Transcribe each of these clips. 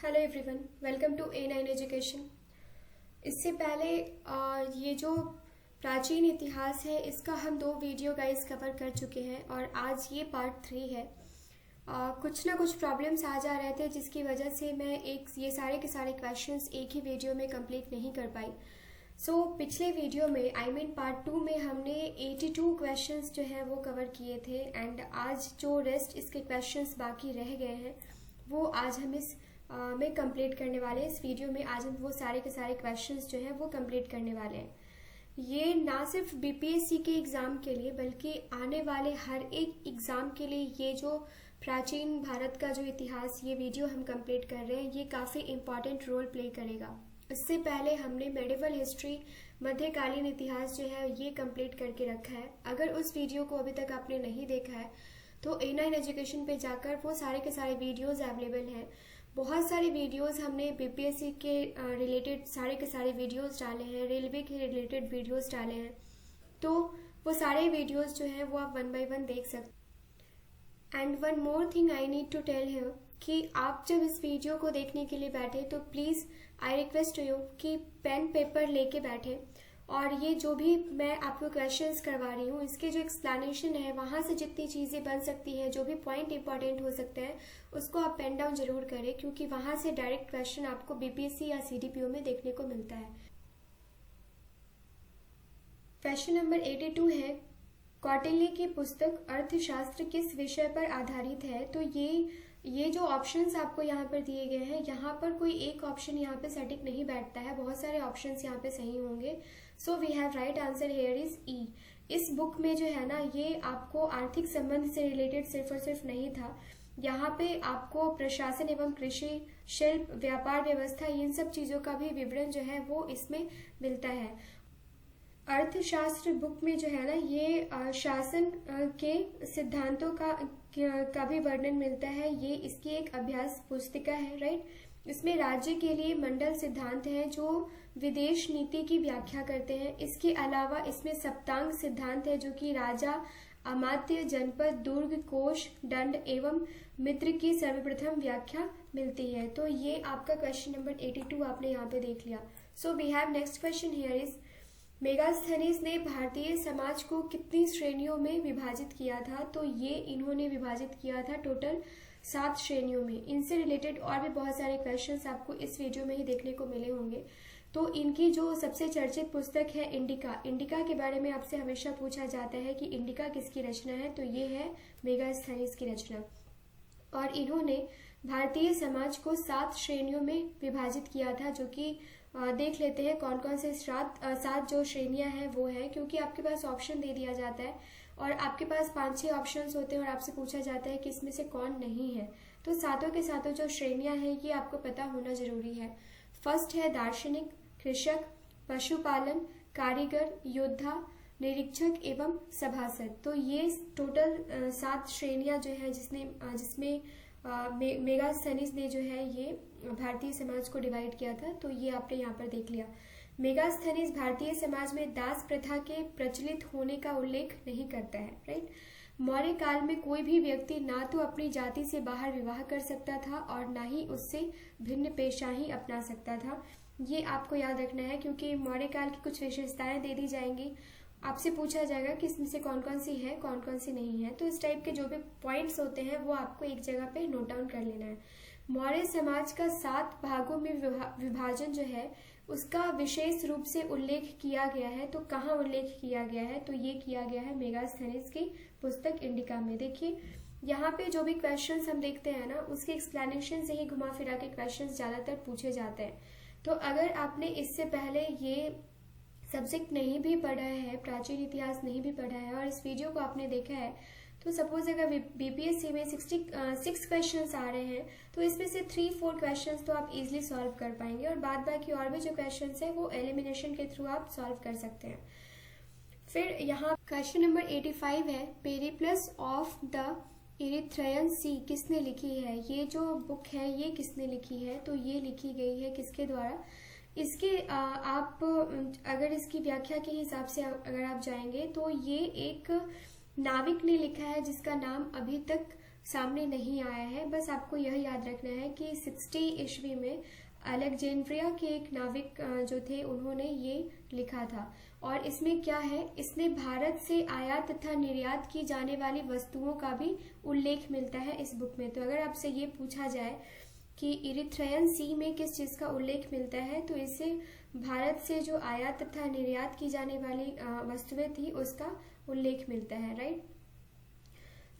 Hello everyone, welcome to A9 education. इससे पहले ये जो प्राचीन इतिहास है इसका हम 2 वीडियो गाइस कवर कर चुके हैं और आज ये पार्ट 3 है। कुछ ना कुछ प्रॉब्लम्स आ जा रहे थे जिसकी वजह से मैं ये सारे के सारे क्वेश्चंस एक ही वीडियो में कंप्लीट नहीं कर पाई। पिछले वीडियो में पार्ट 2 में हमने 82 क्वेश्चंस जो है वो कवर किए थे एंड आज जो रेस्ट इसके क्वेश्चंस बाकी रह गए हैं वो आज हम इस में कंप्लीट करने वाले हैं। इस वीडियो में आज हम वो सारे के सारे क्वेश्चंस जो हैं वो कंप्लीट करने वाले हैं। ये ना सिर्फ बीपीएससी के एग्जाम के लिए बल्कि आने वाले हर एक एग्जाम के लिए ये जो प्राचीन भारत का जो इतिहास ये वीडियो हम कंप्लीट कर रहे हैं ये काफी इम्पोर्टेंट रोल प्ले करेगा। इससे पहले हमने मेडिवल हिस्ट्री मध्यकालीन इतिहास जो है ये कंप्लीट करके रखा है। अगर उस वीडियो को अभी तक आपने नहीं देखा है तो A9 एजुकेशन पे जाकर वो सारे के सारे वीडियोस अवेलेबल हैं। बहुत सारे वीडियोस हमने बीपीएससी के रिलेटेड सारे के सारे वीडियोस डाले हैं, रेलवे के रिलेटेड वीडियोस डाले हैं, तो वो सारे वीडियोस जो हैं वो आप 1 बाय 1 देख सकते। And one more thing I need to tell here कि आप जब इस वीडियो को देखने के लिए बैठे तो प्लीज आई रिक्वेस्ट यू कि पेन पेपर लेके बैठे और ये जो भी मैं आपको क्वेश्चंस करवा रही हूँ इसके जो एक्सप्लेनेशन है वहां से जितनी चीजें बन सकती हैं, जो भी पॉइंट इंपॉर्टेंट हो सकते हैं उसको आप पेन डाउन जरूर करें क्योंकि वहां से डायरेक्ट क्वेश्चन आपको बीपीएससी या सीडीपीओ में देखने को मिलता है। क्वेश्चन नंबर 82 है, कौटिल्य की पुस्तक अर्थशास्त्र किस विषय पर आधारित है? तो ये जो ऑप्शंस आपको यहाँ पर दिए गए हैं यहाँ पर कोई एक ऑप्शन यहाँ पे सटीक नहीं बैठता है, बहुत सारे ऑप्शंस यहाँ पे सही होंगे। So we have right answer here is E. इस बुक में जो है ना ये आपको आर्थिक संबंध से रिलेटेड सिर्फ और सिर्फ नहीं था, यहाँ पे आपको प्रशासन एवं कृषि, शिल्प, व्यापार व्यवस्था इन सब चीजों का भी विवरण जो है वो इसमें मिलता है। अर्थशास्त्र बुक में जो है ना ये शासन के सिद्धांतों का भी वर्णन मिलता है। ये इसकी एक अभ्यास पुस्तिका है, राइट। इसमें राज्य के लिए मंडल सिद्धांत है जो विदेश नीति की व्याख्या करते हैं। इसके अलावा इसमें सप्तांग सिद्धांत है जो कि राजा, अमात्य, जनपद, दुर्ग, कोश, दंड एवं मित्र की सर्वप्रथम व्याख्या मिलती है। तो ये आपका क्वेश्चन नंबर 82 आपने यहाँ पे देख लिया। So we have next question here is, Megasthenes ने भारतीय समाज को कितनी श्रेणियों में विभाजित किया था? तो ये इन्होंने विभाजित किया था टोटल 7 श्रेणियों में। इनसे रिलेटेड और भी बहुत सारे क्वेश्चंस आपको इस वीडियो में ही देखने को मिले होंगे। तो इनकी जो सबसे चर्चित पुस्तक है इंडिका के बारे में आपसे हमेशा पूछा जाता है कि इंडिका किसकी रचना है, तो ये है मेगास्थनीज की रचना। और इन्होंने भारतीय समाज को 7 श्रेणियों में विभाजित किया था, जो कि देख लेते हैं कौन कौन से 7 जो श्रेणियां हैं वो है, क्योंकि आपके पास ऑप्शन दे दिया जाता है और आपके पास 5-6 ऑप्शंस होते हैं और आपसे पूछा जाता है कि इसमें से कौन नहीं है। तो सातों के सातों जो श्रेणियां हैं ये आपको पता होना जरूरी है। फर्स्ट है दार्शनिक, कृषक, पशुपालन, कारीगर, योद्धा, निरीक्षक एवं सभासद। तो ये टोटल 7 श्रेणियां जो है जिसमें मेगास्थनीज ने जो है ये भारतीय समाज को डिवाइड किया था। तो ये आपने यहाँ पर देख लिया। मेगास्थनीज भारतीय समाज में दास प्रथा के प्रचलित होने का उल्लेख नहीं करता है, राइट। मौर्य काल में कोई भी व्यक्ति ना तो अपनी जाति से बाहर विवाह कर सकता था और ना ही उससे भिन्न पेशा ही अपना सकता था। ये आपको याद रखना है क्योंकि मौर्य काल की कुछ विशेषताएं दे दी जाएंगी, आपसे पूछा जाएगा कि इसमें से कौन कौन सी है, कौन कौन सी नहीं है। तो इस टाइप के जो भी पॉइंट्स होते हैं वो आपको एक जगह पे नोट डाउन कर लेना है। मौर्य समाज का 7 भागों में विभाजन जो है उसका विशेष रूप से उल्लेख किया गया है। तो कहाँ उल्लेख किया गया है? तो ये किया गया है मेगास्थनीज की पुस्तक इंडिका में। देखिए यहाँ पे जो भी क्वेश्चंस हम देखते हैं ना उसके एक्सप्लेनेशन से ही घुमा फिरा के क्वेश्चंस ज्यादातर पूछे जाते हैं। तो अगर आपने इससे पहले ये सब्जेक्ट नहीं भी पढ़ा है, प्राचीन इतिहास नहीं भी पढ़ा है और इस वीडियो को आपने देखा है, तो सपोज अगर बीपीएससी में 66 क्वेश्चंस आ रहे हैं तो इसमें से 3-4 क्वेश्चंस तो आप इजीली सॉल्व कर पाएंगे और बाद बाकी और भी जो क्वेश्चंस है वो एलिमिनेशन के थ्रू आप सॉल्व कर सकते हैं। फिर यहाँ क्वेश्चन नंबर 85 है, पेरिप्लस ऑफ द इरिथ्रियन सी किसने लिखी है? ये जो बुक है ये किसने लिखी है? तो ये लिखी गई है किसके द्वारा? इसके आप अगर इसकी व्याख्या के हिसाब से अगर आप जाएंगे तो ये एक नाविक ने लिखा है जिसका नाम अभी तक सामने नहीं आया है। बस आपको यह याद रखना है कि 60 ईस्वी में अलेक्जेंड्रिया के एक नाविक जो थे उन्होंने ये लिखा था। और इसमें क्या है, इसमें भारत से आयात तथा निर्यात की जाने वाली वस्तुओं का भी उल्लेख मिलता है इस बुक में। तो अगर आपसे ये पूछा जाए कि इरिथ्रियन सी में किस चीज का उल्लेख मिलता है, तो इससे भारत से जो आयात तथा निर्यात की जाने वाली वस्तुएं थी उसका उल्लेख मिलता है, राइट।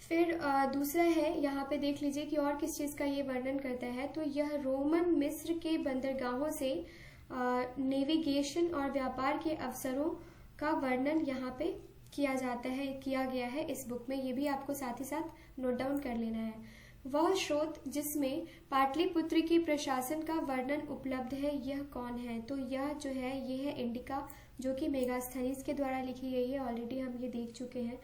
फिर दूसरा है, यहाँ पे देख लीजिए कि और किस चीज का ये वर्णन करता है। तो यह रोमन मिस्र के बंदरगाहों से नेविगेशन और व्यापार के अवसरों का वर्णन यहाँ पे किया गया है इस बुक में। ये भी आपको साथ ही साथ नोट डाउन कर लेना है। वह स्रोत जिसमें पाटलिपुत्र की प्रशासन का वर्णन उपलब्ध है, यह कौन है? तो यह जो है ये है इंडिका, जो कि मेगास्थनीज के द्वारा लिखी गई है। ऑलरेडी हम ये देख चुके हैं।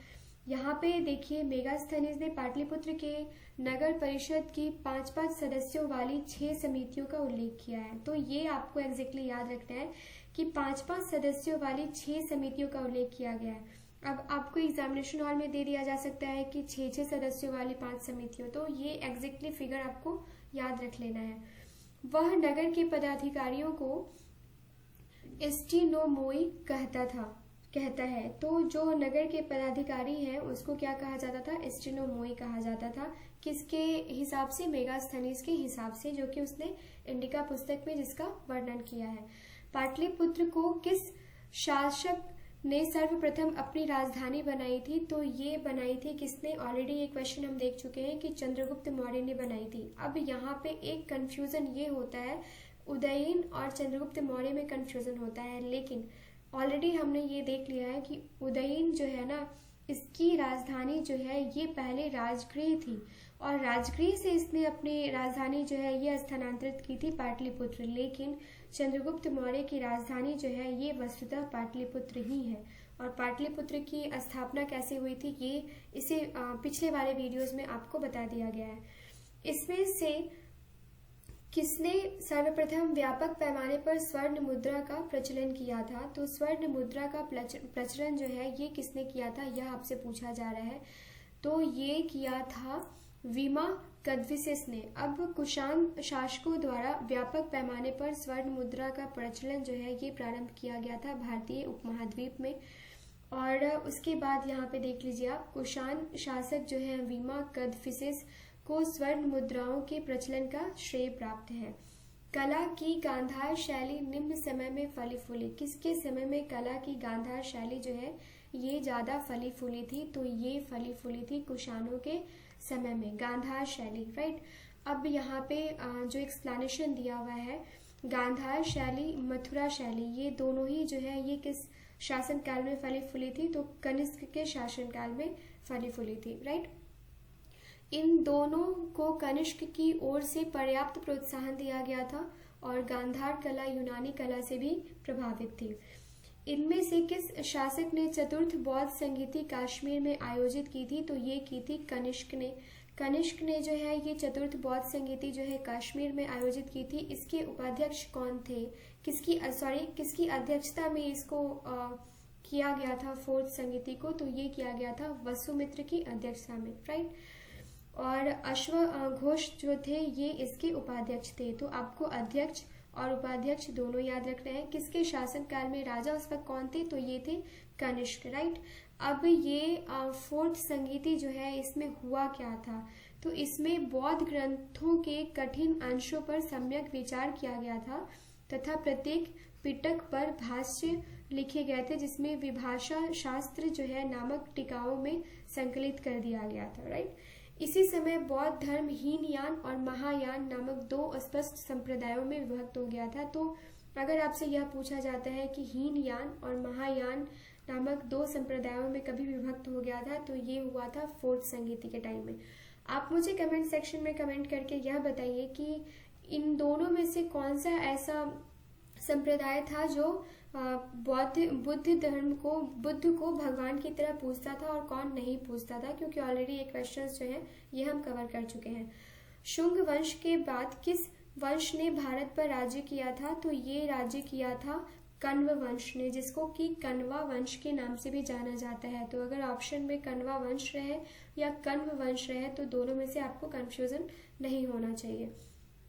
यहाँ पे देखिए मेगास्थनीज ने पाटलिपुत्र के नगर परिषद की 5-5 सदस्यों वाली 6 समितियों का उल्लेख किया है। तो ये आपको एग्जैक्टली याद रखना है कि 5-5 सदस्यों वाली 6 समितियों का उल्लेख किया गया है। अब आपको एग्जामिनेशन हॉल में दे दिया जा सकता है कि 6-6 सदस्यों वाली 5 समितियों, तो ये एग्जैक्टली फिगर आपको याद रख लेना है। वह नगर के पदाधिकारियों को एस्टिनोमोई कहता है। तो जो नगर के पदाधिकारी हैं उसको क्या कहा जाता था? एस्टिनोमोई कहा जाता था। किसके हिसाब से? मेगास्थनीज के हिसाब से, जो कि उसने इंडिका पुस्तक में जिसका वर्णन किया है। पाटलिपुत्र को किस शासक ने सर्वप्रथम अपनी राजधानी बनाई थी? तो ये बनाई थी किसने? ऑलरेडी ये क्वेश्चन हम देख चुके हैं कि चंद्रगुप्त मौर्य ने बनाई थी। अब यहाँ पे एक कंफ्यूजन ये होता है, उदयन और चंद्रगुप्त मौर्य में कंफ्यूजन होता है, लेकिन ऑलरेडी हमने ये देख लिया है कि उदयन जो है ना, इसकी राजधानी जो है ये पहले राजगृह थी और राजगृह से इसने अपनी राजधानी जो है ये स्थानांतरित की थी पाटलिपुत्र। लेकिन चंद्रगुप्त मौर्य की राजधानी जो है ये वस्तुतः पाटलिपुत्र ही है। और पाटलिपुत्र की स्थापना कैसे हुई थी ये इसे पिछले वाले वीडियोस में आपको बता दिया गया है। इसमें से किसने सर्वप्रथम व्यापक पैमाने पर स्वर्ण मुद्रा का प्रचलन किया था? तो स्वर्ण मुद्रा का प्रचलन जो है ये किसने किया था, यह आपसे पूछा जा रहा है। तो ये किया था वीमा कदफिसिस ने। अब कुषाण शासकों द्वारा व्यापक पैमाने पर स्वर्ण मुद्रा का प्रचलन जो है ये प्रारंभ किया गया था भारतीय उपमहाद्वीप में। और उसके बाद यहाँ पे देख लीजिए आप, कुषाण शासक जो है वीमा कदफिसिस को स्वर्ण मुद्राओं के प्रचलन का श्रेय प्राप्त है। कला की गांधार शैली निम्न समय में फली फूली। किसके समय में कला की गांधार शैली जो है ये ज्यादा फली फूली थी? तो ये फली फूली थी कुषाणों के समय में, गांधार शैली, राइट। अब यहाँ पे जो एक्सप्लेनेशन दिया हुआ है, गांधार शैली, मथुरा शैली, ये दोनों ही जो है ये किस शासन काल में फली फूली थी? तो कनिष्क के शासन काल में फली फूली थी, राइट। इन दोनों को कनिष्क की ओर से पर्याप्त प्रोत्साहन दिया गया था और गांधार कला यूनानी कला से भी प्रभावित थी। इनमें से किस शासक ने चतुर्थ बौद्ध संगीति कश्मीर में आयोजित की थी? तो ये की थी कनिष्क ने। कनिष्क ने जो है ये चतुर्थ बौद्ध संगीति जो है कश्मीर में आयोजित की थी। इसके उपाध्यक्ष कौन थे? किसकी अध्यक्षता में इसको किया गया था फोर्थ संगीति को? तो ये किया गया था वसुमित्र की अध्यक्षता में, राइट। और अश्वघोष जो थे ये इसके उपाध्यक्ष थे। तो आपको अध्यक्ष और उपाध्यक्ष दोनों याद रखना है। किसके शासन काल में राजा उस वक्त कौन थे? तो ये थे कनिष्क, राइट। अब ये फोर्थ संगीति जो है इसमें हुआ क्या था? तो इसमें बौद्ध ग्रंथों के कठिन अंशों पर सम्यक विचार किया गया था तथा प्रत्येक पिटक पर भाष्य लिखे गए थे, जिसमें विभाषा शास्त्र जो है नामक टीकाओं में संकलित कर दिया गया था, राइट। इसी समय बौद्ध धर्म हीनयान और महायान नामक 2 स्पष्ट संप्रदायों में विभक्त हो गया था। तो अगर आपसे यह पूछा जाता है कि हीनयान और महायान नामक 2 संप्रदायों में कभी विभक्त हो गया था, तो ये हुआ था फोर्थ संगीति के टाइम में। आप मुझे कमेंट सेक्शन में कमेंट करके यह बताइए कि इन दोनों में से कौन सा ऐसा संप्रदाय था जो बुद्ध को भगवान की तरह पूजता था और कौन नहीं पूजता था, क्योंकि ऑलरेडी ये क्वेश्चंस जो हैं ये हम कवर कर चुके हैं। शुंग वंश के बाद किस वंश ने भारत पर राज्य किया था? तो ये राज्य किया था कण्व वंश ने, जिसको कि कण्वा वंश के नाम से भी जाना जाता है। तो अगर ऑप्शन में कण्वा वंश रहे या कण्व वंश रहे तो दोनों में से आपको कंफ्यूजन नहीं होना चाहिए।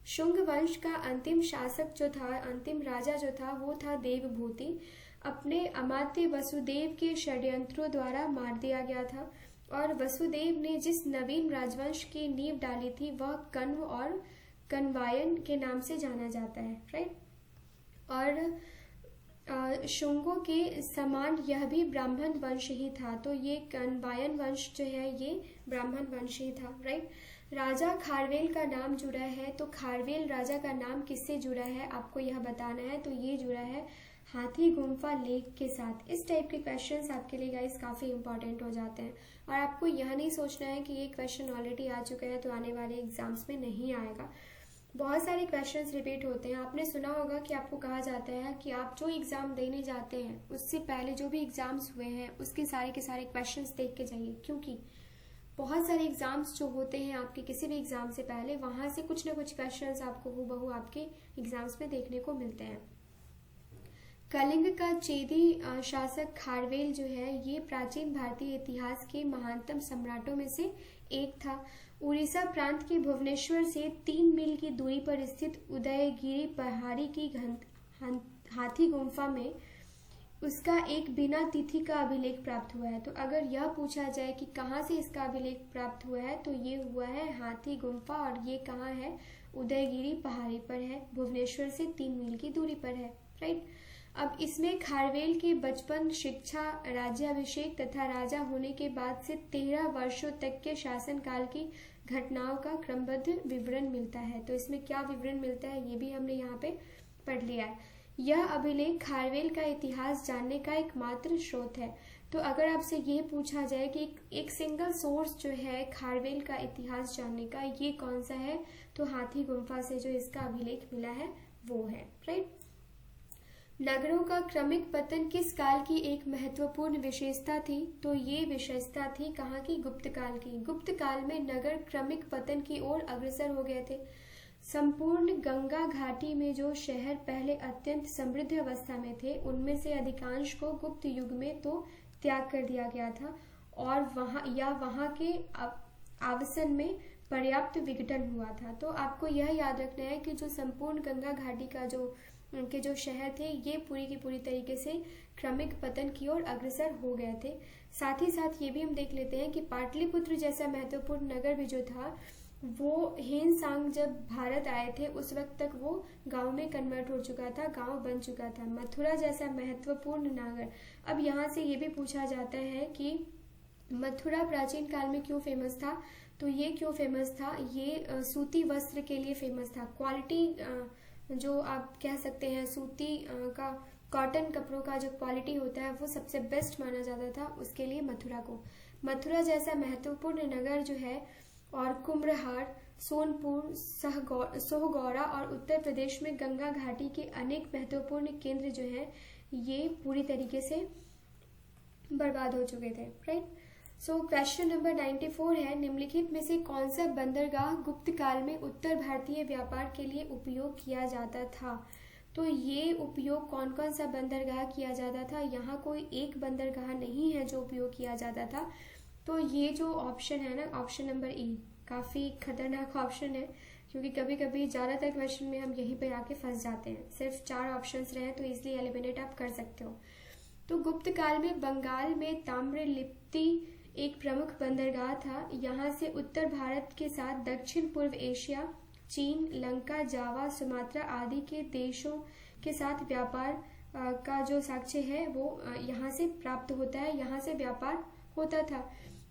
शुंग वंश का अंतिम शासक जो था, अंतिम राजा जो था, वो था देवभूति। अपने अमात्य वसुदेव के षड्यंत्रों द्वारा मार दिया गया था और वसुदेव ने जिस नवीन राजवंश की नींव डाली थी वह कण्व और कण्वायन के नाम से जाना जाता है, राइट। और शुंगों के समान यह भी ब्राह्मण वंश ही था, तो ये कण्वायन वंश जो है ये ब्राह्मण वंश ही था, राइट। राजा खारवेल का नाम जुड़ा है, तो खारवेल राजा का नाम किससे जुड़ा है आपको यह बताना है। तो ये जुड़ा है हाथी गुम्फा लेक के साथ। इस टाइप के क्वेश्चंस आपके लिए गाइस काफ़ी इंपॉर्टेंट हो जाते हैं और आपको यह नहीं सोचना है कि ये क्वेश्चन ऑलरेडी आ चुका है तो आने वाले एग्जाम्स में नहीं आएगा। बहुत सारे क्वेश्चंस रिपीट होते हैं। आपने सुना होगा कि आपको कहा जाता है कि आप जो एग्ज़ाम देने जाते हैं उससे पहले जो भी एग्ज़ाम्स हुए हैं उसके सारे के सारे क्वेश्चंस देख के जाइए, क्योंकि बहुत सारे एग्जाम्स जो होते हैं आपके किसी भी एग्जाम से पहले, वहां से कुछ ना कुछ क्वेश्चंस आपको हूबहू आपके एग्जाम्स में देखने को मिलते हैं। कलिंग का चेदी शासक खारवेल जो है ये प्राचीन भारतीय इतिहास के महानतम सम्राटों में से एक था। उड़ीसा प्रांत के भुवनेश्वर से 3 मील की दूरी पर स्थित उदयगिरी पहाड़ी की हाथी गुम्फा में उसका एक बिना तिथि का अभिलेख प्राप्त हुआ है। तो अगर यह पूछा जाए कि कहाँ से इसका अभिलेख प्राप्त हुआ है तो ये हुआ है हाथी गुम्फा, और ये कहाँ है, उदयगिरी पहाड़ी पर है, भुवनेश्वर से 3 मील की दूरी पर है, राइट। अब इसमें खारवेल के बचपन, शिक्षा, राज्याभिषेक तथा राजा होने के बाद से 13 वर्षों तक के शासनकाल की घटनाओं का क्रमबद्ध विवरण मिलता है। तो इसमें क्या विवरण मिलता है ये भी हमने यहाँ पे पढ़ लिया है। यह अभिलेख खारवेल का इतिहास जानने का एकमात्र स्रोत है। तो अगर आपसे ये पूछा जाए कि एक सिंगल सोर्स जो है खारवेल का इतिहास जानने का, ये कौन सा है, तो हाथी गुम्फा से जो इसका अभिलेख मिला है वो है, राइट। नगरों का क्रमिक पतन किस काल की एक महत्वपूर्ण विशेषता थी, तो ये विशेषता थी कहाँ की, गुप्त काल की। गुप्त काल में नगर क्रमिक पतन की ओर अग्रसर हो गए थे। संपूर्ण गंगा घाटी में जो शहर पहले अत्यंत समृद्ध अवस्था में थे उनमें से अधिकांश को गुप्त युग में तो त्याग कर दिया गया था और वहां के आवासन में पर्याप्त विघटन हुआ था। तो आपको यह याद रखना है कि जो संपूर्ण गंगा घाटी का जो उनके जो शहर थे ये पूरी की पूरी तरीके से क्रमिक पतन की ओर अग्रसर हो गए थे। साथ ही साथ ये भी हम देख लेते हैं कि पाटलिपुत्र जैसा महत्वपूर्ण नगर भी जो था वो हेनसांग जब भारत आए थे उस वक्त तक वो गांव में कन्वर्ट हो चुका था, गांव बन चुका था। मथुरा जैसा महत्वपूर्ण नगर, अब यहाँ से ये भी पूछा जाता है कि मथुरा प्राचीन काल में क्यों फेमस था, तो ये क्यों फेमस था, ये सूती वस्त्र के लिए फेमस था। क्वालिटी जो आप कह सकते हैं सूती का, कॉटन कपड़ों का जो क्वालिटी होता है वो सबसे बेस्ट माना जाता था, उसके लिए मथुरा को। मथुरा जैसा महत्वपूर्ण नगर जो है और कुम्भरहार, सोनपुर, सोहगौड़ा और उत्तर प्रदेश में गंगा घाटी के अनेक महत्वपूर्ण केंद्र जो हैं ये पूरी तरीके से बर्बाद हो चुके थे, राइट। सो क्वेश्चन नंबर 94 है, निम्नलिखित में से कौन सा बंदरगाह गुप्त काल में उत्तर भारतीय व्यापार के लिए उपयोग किया जाता था। तो ये उपयोग कौन कौन सा बंदरगाह किया जाता था, यहाँ कोई एक बंदरगाह नहीं है जो उपयोग किया जाता था। तो ये जो ऑप्शन है ना, ऑप्शन नंबर ई, काफ़ी खतरनाक ऑप्शन है क्योंकि कभी कभी ज़्यादातर क्वेश्चन में हम यहीं पर आके फंस जाते हैं। सिर्फ 4 ऑप्शंस रहे तो इसलिए एलिमिनेट आप कर सकते हो। तो गुप्त काल में बंगाल में ताम्रलिप्ति एक प्रमुख बंदरगाह था। यहाँ से उत्तर भारत के साथ दक्षिण पूर्व एशिया, चीन, लंका, जावा, सुमात्रा आदि के देशों के साथ व्यापार का जो साक्ष्य है वो यहाँ से प्राप्त होता है, यहाँ से व्यापार होता था।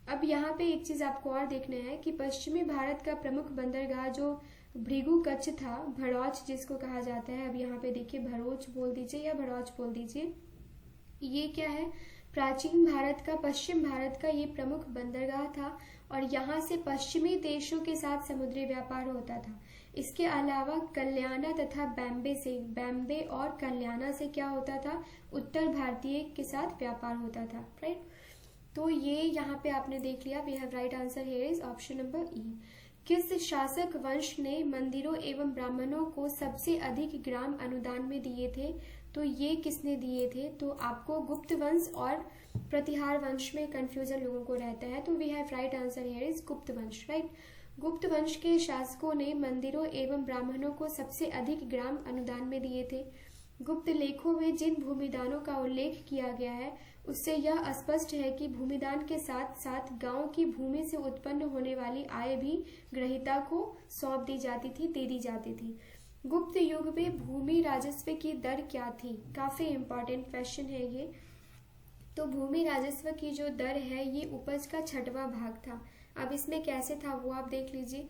अब यहाँ पे एक चीज आपको और देखना है कि पश्चिमी भारत का प्रमुख बंदरगाह जो भृगु कच्छ था, भड़ौच जिसको कहा जाता है, अब यहाँ पे देखिए भरोच बोल दीजिए या भड़ौच बोल दीजिए, ये क्या है, प्राचीन भारत का, पश्चिम भारत का ये प्रमुख बंदरगाह था और यहाँ से पश्चिमी देशों के साथ समुद्री व्यापार होता था। इसके अलावा कल्याणा तथा बॉम्बे और कल्याणा से क्या होता था, उत्तर भारतीय के साथ व्यापार होता था, राइट। तो ये यहाँ पे आपने देख लिया, we have right answer here is option number E. किस शासक वंश ने मंदिरों एवं ब्राह्मणों को सबसे अधिक ग्राम अनुदान में दिए थे? तो ये किसने दिए थे? तो आपको गुप्त वंश और प्रतिहार वंश में कंफ्यूजन लोगों को रहता है, तो we have right answer here is गुप्त वंश, राइट। गुप्त वंश के शासकों ने मंदिरों एवं ब्राह्मणों को सबसे अधिक ग्राम अनुदान में दिए थे। गुप्त लेखों में जिन भूमिदानों का उल्लेख किया गया है उससे यह स्पष्ट है कि भूमिदान के साथ साथ गांव की भूमि से उत्पन्न होने वाली आय भी ग्रहीता को सौंप दी जाती थी, दे दी जाती थी। गुप्त युग में भूमि राजस्व की दर क्या थी? काफी इंपॉर्टेंट क्वेश्चन है ये। तो भूमि राजस्व की जो दर है ये उपज का 6वां भाग था। अब इसमें कैसे था वो आप देख लीजिए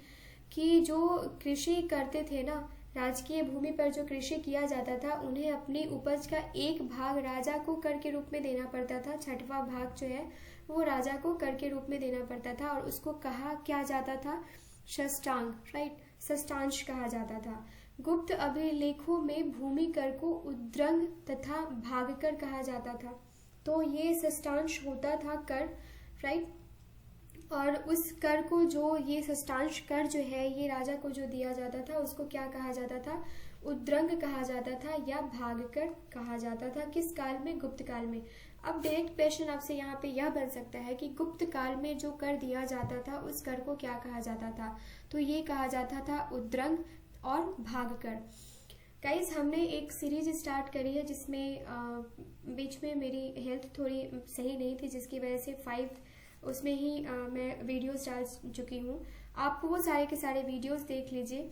कि जो कृषि करते थे ना, राजकीय भूमि पर जो कृषि किया जाता था उन्हें अपनी उपज का 1 भाग राजा को कर के रूप में देना पड़ता था। 6वां भाग जो है वो राजा को कर के रूप में देना पड़ता था और उसको कहा क्या जाता था? षष्टांग, राइट, षष्टांश कहा जाता था। गुप्त अभिलेखों में भूमि कर को उद्रंग तथा भागकर कहा जाता था। तो ये षष्टांश होता था कर, राइट, और उस कर को जो ये षष्टांश कर जो है ये राजा को जो दिया जाता था उसको क्या कहा जाता था? उद्रंग कहा जाता था या भागकर कहा जाता था। किस काल में? गुप्त काल में। अब डायरेक्ट क्वेश्चन आपसे यहाँ पे यह बन सकता है कि गुप्त काल में जो कर दिया जाता था उस कर को क्या कहा जाता था? तो ये कहा जाता था उद्रंग और भागकर। गाइस, हमने एक सीरीज स्टार्ट करी है जिसमें बीच में मेरी हेल्थ थोड़ी सही नहीं थी जिसकी वजह से 5 उसमें ही मैं वीडियोस डाल चुकी हूँ। आप वो सारे के सारे वीडियोस देख लीजिए।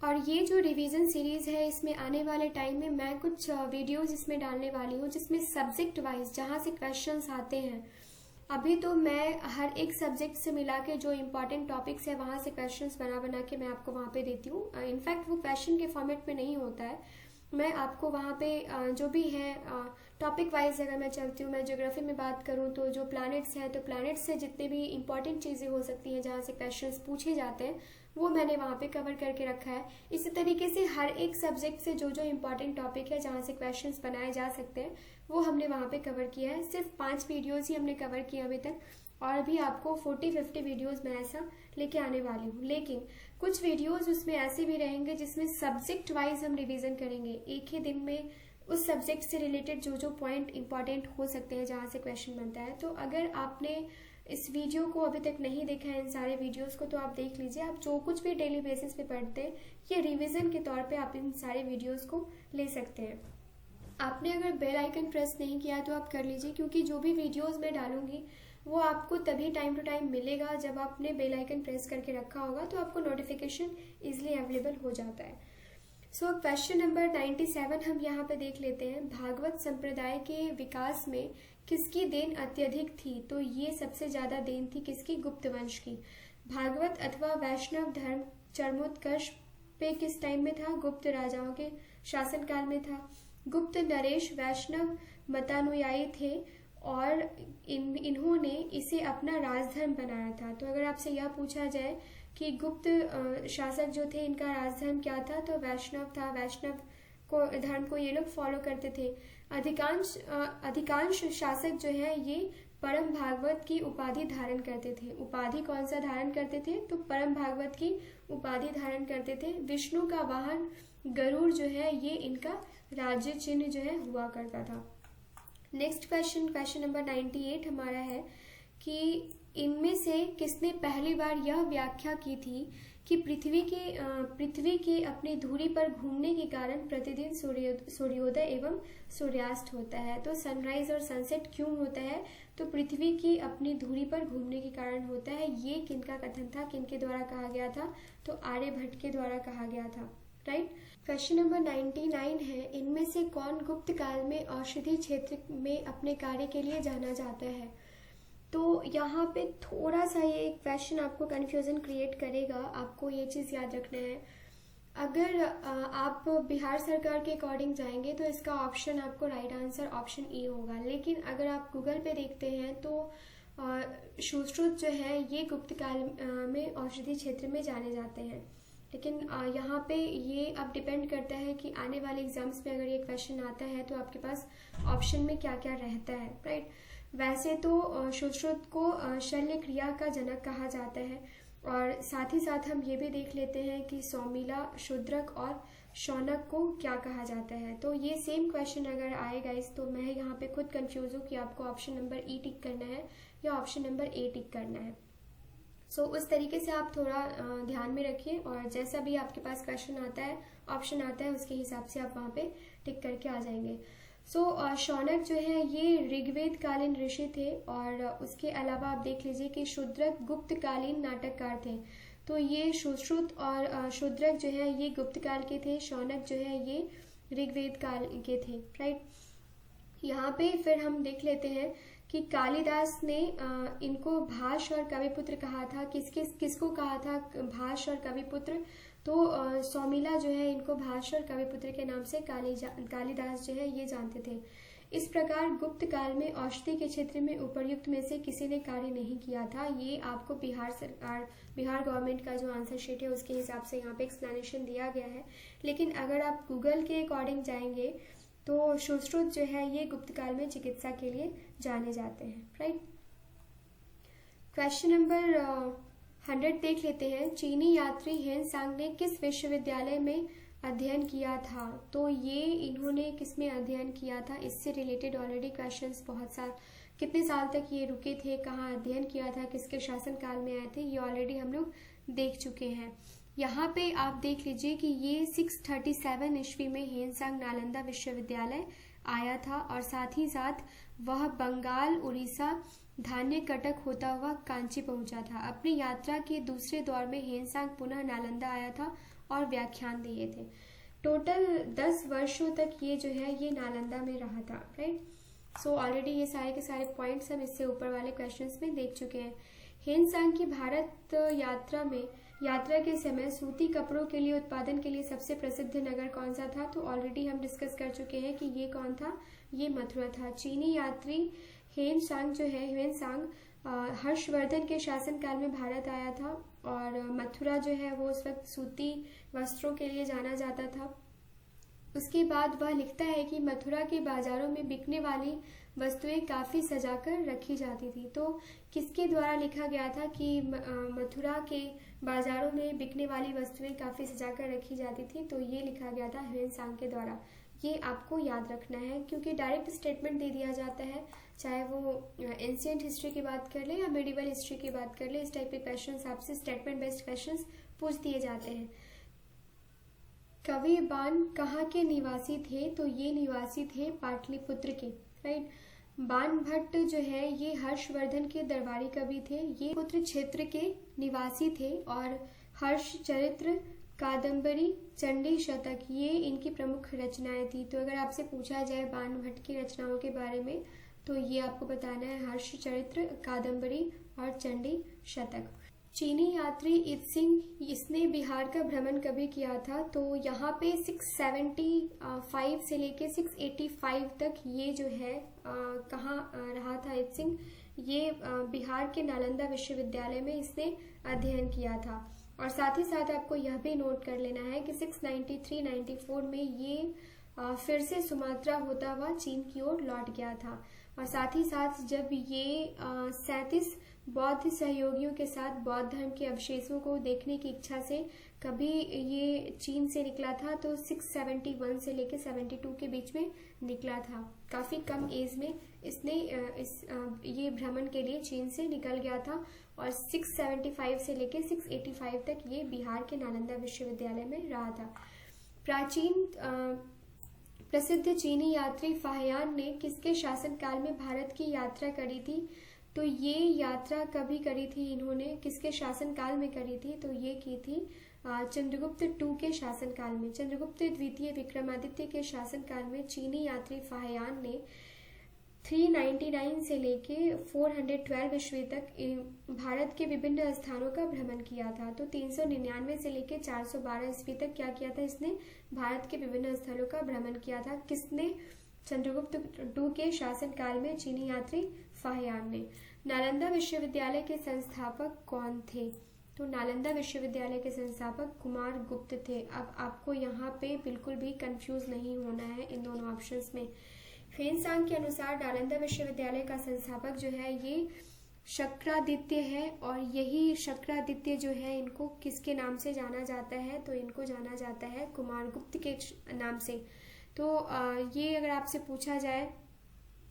और ये जो रिवीजन सीरीज है इसमें आने वाले टाइम में मैं कुछ वीडियोस इसमें डालने वाली हूँ जिसमें सब्जेक्ट वाइज जहाँ से क्वेश्चंस आते हैं। अभी तो मैं हर एक सब्जेक्ट से मिला के जो इम्पोर्टेंट टॉपिक्स है वहाँ से क्वेश्चंस बना बना के मैं आपको वहाँ पे देती हूँ। इनफैक्ट वो क्वेश्चन के फॉर्मेट में नहीं होता है, मैं आपको वहाँ पे जो भी है टॉपिक वाइज अगर मैं चलती हूँ, मैं ज्योग्राफी में बात करूँ तो जो प्लैनेट्स हैं तो प्लैनेट्स से जितने भी इंपॉर्टेंट चीज़ें हो सकती हैं जहाँ से क्वेश्चंस पूछे जाते हैं वो मैंने वहाँ पे कवर करके रखा है। इसी तरीके से हर एक सब्जेक्ट से जो जो इम्पोर्टेंट टॉपिक है जहाँ से क्वेश्चंस बनाए जा सकते हैं वो हमने वहाँ पे कवर किया है। सिर्फ 5 वीडियोज़ ही हमने कवर किया अभी तक और अभी आपको 40-50 वीडियोज़ मैं ऐसा लेके आने वाली हूँ। लेकिन कुछ वीडियोज़ उसमें ऐसे भी रहेंगे जिसमें सब्जेक्ट वाइज हम रिविजन करेंगे। एक ही दिन में उस सब्जेक्ट से रिलेटेड जो जो पॉइंट इंपॉर्टेंट हो सकते हैं जहाँ से क्वेश्चन बनता है। तो अगर आपने इस वीडियो को अभी तक नहीं देखा है, इन सारे वीडियोस को, तो आप देख लीजिए। आप जो कुछ भी डेली बेसिस पे पढ़ते हैं ये रिवीजन के तौर पे आप इन सारे वीडियोस को ले सकते हैं। आपने अगर बेल आइकन प्रेस नहीं किया तो आप कर लीजिए, क्योंकि जो भी वीडियोस मैं डालूंगी वो आपको तभी टाइम टू टाइम मिलेगा जब आपने बेल आइकन प्रेस करके रखा होगा, तो आपको नोटिफिकेशन इजिली अवेलेबल हो जाता है। सो क्वेश्चन नंबर 97 हम यहाँ पे देख लेते हैं। भागवत संप्रदाय के विकास में किसकी देन अत्यधिक थी? तो ये सबसे ज्यादा देन थी किसकी? गुप्त वंश की। भागवत अथवा वैष्णव धर्म चरमोत्कर्ष पे किस टाइम में था? गुप्त राजाओं के शासनकाल में था। गुप्त नरेश वैष्णव मतानुयायी थे और इन्होंने इसे अपना राजधर्म बनाया था। तो अगर आपसे यह पूछा जाए कि गुप्त शासक जो थे इनका राजधर्म क्या था, तो वैष्णव था। वैष्णव को धर्म को ये लोग फॉलो करते थे। अधिकांश शासक जो है ये परम भागवत की उपाधि धारण करते थे। उपाधि कौन सा धारण करते थे? तो परम भागवत की उपाधि धारण करते थे। विष्णु का वाहन गरुड़ जो है ये इनका राज्य चिन्ह जो है हुआ करता था। नेक्स्ट क्वेश्चन नंबर 98 हमारा है कि इनमें से किसने पहली बार यह व्याख्या की थी कि पृथ्वी के अपनी धुरी पर घूमने के कारण प्रतिदिन सूर्योदय एवं सूर्यास्त होता है। तो सनराइज और सनसेट क्यों होता है? तो पृथ्वी की अपनी धुरी पर घूमने के कारण होता है। ये किनका कथन था, किनके द्वारा कहा गया था? तो आर्यभट्ट के द्वारा कहा गया था, राइट। क्वेश्चन नंबर 99 है, इनमें से कौन गुप्त काल में औषधि क्षेत्र में अपने कार्य के लिए जाना जाता है? तो यहाँ पे थोड़ा सा ये क्वेश्चन आपको कंफ्यूजन क्रिएट करेगा। आपको ये चीज़ याद रखना है, अगर आप बिहार सरकार के अकॉर्डिंग जाएंगे तो इसका ऑप्शन आपको राइट आंसर ऑप्शन ई होगा। लेकिन अगर आप गूगल पे देखते हैं तो सुश्रुत जो है ये गुप्त काल में औषधि क्षेत्र में जाने जाते हैं। लेकिन यहाँ पे ये अब डिपेंड करता है कि आने वाले एग्जाम्स में अगर ये क्वेश्चन आता है तो आपके पास ऑप्शन में क्या क्या रहता है, राइट। वैसे तो सुश्रुत को शल्य क्रिया का जनक कहा जाता है और साथ ही साथ हम ये भी देख लेते हैं कि सौमिला, शूद्रक और शौनक को क्या कहा जाता है। तो ये सेम क्वेश्चन अगर आए गाइस, तो मैं यहाँ पे खुद कंफ्यूज हूँ कि आपको ऑप्शन नंबर ई टिक करना है या ऑप्शन नंबर ए टिक करना है। उस तरीके से आप थोड़ा ध्यान में रखिए, और जैसा भी आपके पास क्वेश्चन आता है, ऑप्शन आता है, उसके हिसाब से आप वहाँ पे टिक करके आ जाएंगे। शौनक जो है ये ऋग्वेद कालीन ऋषि थे, और उसके अलावा आप देख लीजिए कि शूद्रक गुप्त कालीन नाटककार थे। तो ये सुश्रुत और शूद्रक जो है ये गुप्त काल के थे, शौनक जो है ये ऋग्वेद काल के थे, राइट। यहाँ पे फिर हम देख लेते हैं कि कालिदास ने इनको भाष और कविपुत्र कहा था। किसको कहा था भाष और कविपुत्र? तो सौमिला जो है इनको भाष और कविपुत्र के नाम से कालिदास जो है ये जानते थे। इस प्रकार गुप्त काल में औषधि के क्षेत्र में उपर्युक्त में से किसी ने कार्य नहीं किया था। ये आपको बिहार गवर्नमेंट का जो आंसर शीट है उसके हिसाब से यहाँ पे एक्सप्लेनेशन दिया गया है। लेकिन अगर आप गूगल के अकॉर्डिंग जाएंगे तो सुश्रुत जो है ये गुप्त काल में चिकित्सा के लिए जाने जाते हैं, राइट। क्वेश्चन नंबर 100 देख लेते हैं। चीनी यात्री हेनसांग ने किस विश्वविद्यालय में अध्ययन किया था? तो ये इन्होंने किस में अध्ययन किया था, इससे रिलेटेड ऑलरेडी क्वेश्चंस बहुत सारे, कितने साल तक ये रुके थे, कहाँ अध्ययन किया था, किसके शासन काल में आए थे, ये ऑलरेडी हम लोग देख चुके हैं। यहाँ पे आप देख लीजिए कि ये 637 ईस्वी में हेनसांग नालंदा विश्वविद्यालय आया था, और साथ ही साथ वह बंगाल, उड़ीसा, धान्य कटक होता हुआ कांची पहुंचा था। अपनी यात्रा के दूसरे दौर में हेनसांग पुनः नालंदा आया था और व्याख्यान दिए थे। टोटल 10 वर्षों तक ये जो है ये नालंदा में रहा था, राइट। ऑलरेडी ये सारे के सारे पॉइंट्स हम इससे ऊपर वाले क्वेश्चंस में देख चुके हैं। हेनसांग की भारत यात्रा के समय सूती कपड़ों के लिए उत्पादन के लिए सबसे प्रसिद्ध नगर कौन सा था? तो ऑलरेडी हम डिस्कस कर चुके हैं कि ये कौन था, ये मथुरा था। चीनी यात्री हेनसांग हर्षवर्धन के शासनकाल में भारत आया था, और मथुरा जो है वो उस वक्त सूती वस्त्रों के लिए जाना जाता था। उसके बाद वह लिखता है कि मथुरा के बाजारों में बिकने वाली वस्तुएं काफी सजाकर रखी जाती थी। तो किसके द्वारा लिखा गया था कि मथुरा के बाजारों में बिकने वाली वस्तुएं काफी सजाकर रखी जाती थी? तो ये लिखा गया था हेनसांग के द्वारा। ये आपको याद रखना है, क्योंकि डायरेक्ट स्टेटमेंट दे दिया जाता है, चाहे वो एंशिएंट हिस्ट्री की बात कर ले या मेडिवल हिस्ट्री की बात कर ले, इस टाइप के क्वेश्चंस आपसे स्टेटमेंट बेस्ड क्वेश्चंस पूछ दिए जाते हैं। कवि बाण कहाँ के निवासी थे? तो ये निवासी थे पाटलिपुत्र के, राइट। बाण भट्ट जो है ये हर्षवर्धन के दरबारी कवि थे। ये पुत्र क्षेत्र के निवासी थे, और हर्ष चरित्र, कादम्बरी, चंडी शतक ये इनकी प्रमुख रचनाएं थी। तो अगर आपसे पूछा जाए बाण भट्ट की रचनाओं के बारे में, तो ये आपको बताना है हर्ष चरित्र, कादम्बरी और चंडी शतक। चीनी यात्री इत्सिंग, इसने बिहार का भ्रमण कभी किया था? तो यहाँ पे 675 से लेके 685 तक ये जो है कहाँ रहा था इत्सिंग? ये बिहार के नालंदा विश्वविद्यालय में इसने अध्ययन किया था। और साथ ही साथ आपको यह भी नोट कर लेना है कि 693-94 में ये फिर से सुमात्रा होता हुआ चीन की ओर लौट गया था। और साथ ही साथ जब ये 37 बौद्ध सहयोगियों के साथ बौद्ध धर्म के अवशेषों को देखने की इच्छा से कभी ये चीन से निकला था, तो 671 से लेकर 72 के बीच में निकला था। काफी कम एज में इसने ये भ्रमण के लिए चीन से निकल गया था, और 675 से लेकर 685 तक ये बिहार के नालंदा विश्वविद्यालय में रहा था। प्रसिद्ध चीनी यात्री फाहियान ने किसके शासनकाल में भारत की यात्रा करी थी? तो ये यात्रा कभी करी थी इन्होंने, किसके शासनकाल में करी थी? तो ये की थी चंद्रगुप्त II के शासनकाल में। चंद्रगुप्त द्वितीय विक्रमादित्य के शासनकाल में चीनी यात्री फाहियान ने 399 से लेके 412 ईस्वी तक भारत के विभिन्न स्थानों का भ्रमण किया था। तो 399 से लेके 412 ईस्वी तक क्या किया था इसने? भारत के विभिन्न स्थलों का भ्रमण किया था। किसने? चंद्रगुप्त II के शासनकाल में चीनी यात्री फाहियान ने। नालंदा विश्वविद्यालय के संस्थापक कौन थे? तो नालंदा विश्वविद्यालय के संस्थापक कुमार गुप्त थे। अब आपको यहाँ पे बिल्कुल भी कंफ्यूज नहीं होना है इन दोनों ऑप्शंस में। हेनसांग के अनुसार नालंदा विश्वविद्यालय का संस्थापक जो है ये शक्रादित्य है, और यही शक्रादित्य जो है इनको किसके नाम से जाना जाता है, तो इनको जाना जाता है कुमारगुप्त के नाम से। तो ये अगर आपसे पूछा जाए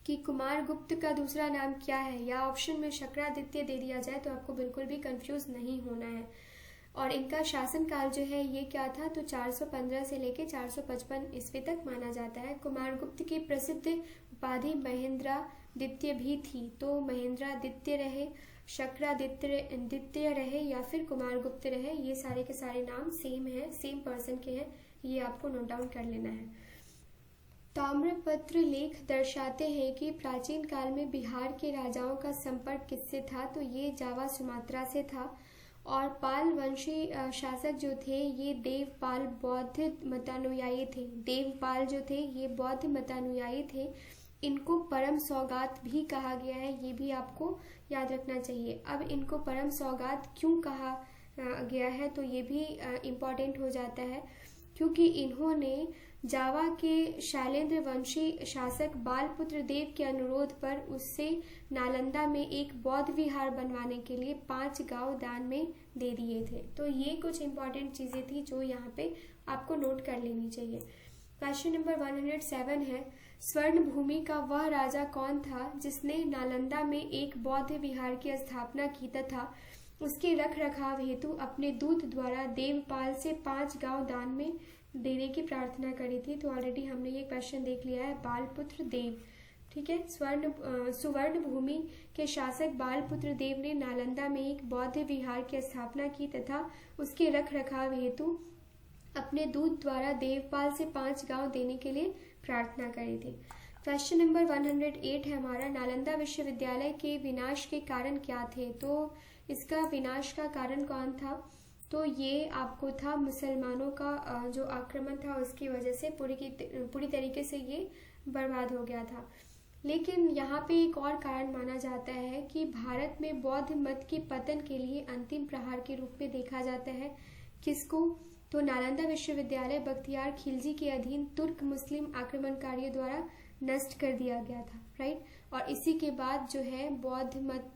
कि कुमारगुप्त का दूसरा नाम क्या है, या ऑप्शन में शक्रादित्य दे दिया जाए, तो आपको बिल्कुल भी कंफ्यूज नहीं होना है। और इनका शासनकाल जो है ये क्या था, तो 415 से लेके 455 ईस्वी तक माना जाता है। कुमारगुप्त की प्रसिद्ध उपाधि महेंद्रादित्य भी थी, तो महेंद्रादित्य रहे, शक्रादित्य रहे, या फिर कुमारगुप्त रहे, ये सारे के सारे नाम सेम है, सेम पर्सन के हैं, ये आपको नोट डाउन कर लेना है। ताम्रपत्र लेख दर्शाते हैं कि प्राचीन काल में बिहार के राजाओं का संपर्क किससे था, तो ये जावा सुमात्रा से था। और पाल वंशी शासक जो थे ये देवपाल बौद्ध मतानुयायी थे। देवपाल जो थे ये बौद्ध मतानुयायी थे। इनको परम सौगात भी कहा गया है, ये भी आपको याद रखना चाहिए। अब इनको परम सौगात क्यों कहा गया है, तो ये भी इम्पोर्टेंट हो जाता है, क्योंकि इन्होंने जावा के शैलेंद्र वंशी शासक बालपुत्र देव के अनुरोध पर उससे नालंदा में एक बौद्ध विहार बनवाने के लिए 5 गांव दान में दे दिए थे। तो ये कुछ इंपॉर्टेंट चीजें थी जो यहाँ पे आपको नोट कर लेनी चाहिए। क्वेश्चन नंबर 107 है, स्वर्ण भूमि का वह राजा कौन था जिसने नालंदा में एक बौद्ध विहार की स्थापना की तथा उसके रख रखाव हेतु अपने दूत द्वारा देवपाल से 5 गांव दान में देने की प्रार्थना करी थी। तो ऑलरेडी हमने ये क्वेश्चन देख लिया है, बालपुत्र देव। ठीक है, सुवर्ण भूमि के शासक बालपुत्र देव ने नालंदा में एक बौद्ध विहार की स्थापना की तथा उसके रख रखाव हेतु अपने दूत द्वारा देवपाल से 5 गांव देने के लिए प्रार्थना करी थी। क्वेश्चन नंबर 108 है हमारा, नालंदा विश्वविद्यालय के विनाश के कारण क्या थे, तो इसका विनाश का कारण कौन था, तो ये आपको था मुसलमानों का जो आक्रमण था उसकी वजह से पूरी तरीके से ये बर्बाद हो गया था। लेकिन यहाँ पे एक और कारण माना जाता है कि भारत में बौद्ध मत के पतन के लिए अंतिम प्रहार के रूप में देखा जाता है। किसको, तो नालंदा विश्वविद्यालय बख्तियार खिलजी के अधीन तुर्क मुस्लिम आक्रमणकारियों द्वारा नष्ट कर दिया गया था, राइट। और इसी के बाद जो है बौद्ध मत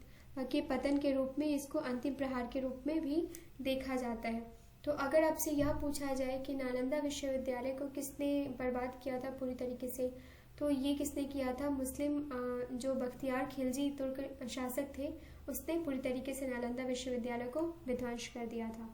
के पतन के रूप में इसको अंतिम प्रहार के रूप में भी देखा जाता है। तो अगर आपसे यह पूछा जाए कि नालंदा विश्वविद्यालय को किसने बर्बाद किया था पूरी तरीके से, तो ये किसने किया था, मुस्लिम जो बख्तियार खिलजी तुर्क शासक थे उसने पूरी तरीके से नालंदा विश्वविद्यालय को विध्वंस कर दिया था।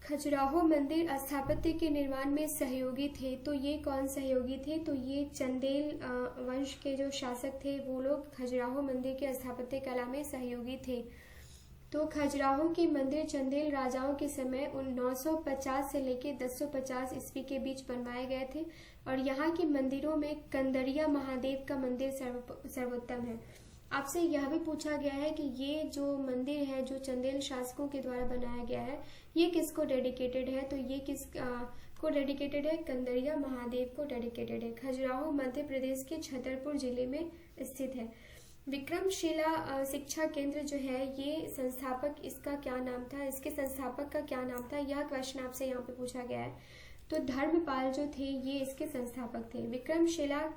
खजुराहो मंदिर स्थापत्य के निर्माण में सहयोगी थे, तो ये कौन सहयोगी थे, तो ये चंदेल वंश के जो शासक थे वो लोग खजुराहो मंदिर के स्थापत्य कला में सहयोगी थे। तो खजुराहो के मंदिर चंदेल राजाओं के समय 950 से लेके 1050 ईस्वी के बीच बनवाए गए थे। और यहाँ के मंदिरों में कंदरिया महादेव का मंदिर सर्वोत्तम है। आपसे यह भी पूछा गया है कि ये जो मंदिर है जो चंदेल शासकों के द्वारा बनाया गया है ये किसको डेडिकेटेड है, तो ये किस को डेडिकेटेड है, कंदरिया महादेव को डेडिकेटेड है। खजुराहो मध्य प्रदेश के छतरपुर जिले में स्थित है। विक्रमशिला शिक्षा केंद्र जो है ये संस्थापक इसका क्या नाम था, इसके संस्थापक का क्या नाम था, यह क्वेश्चन आपसे यहाँ पे पूछा गया है। तो धर्मपाल जो थे ये इसके संस्थापक थे। विक्रमशिला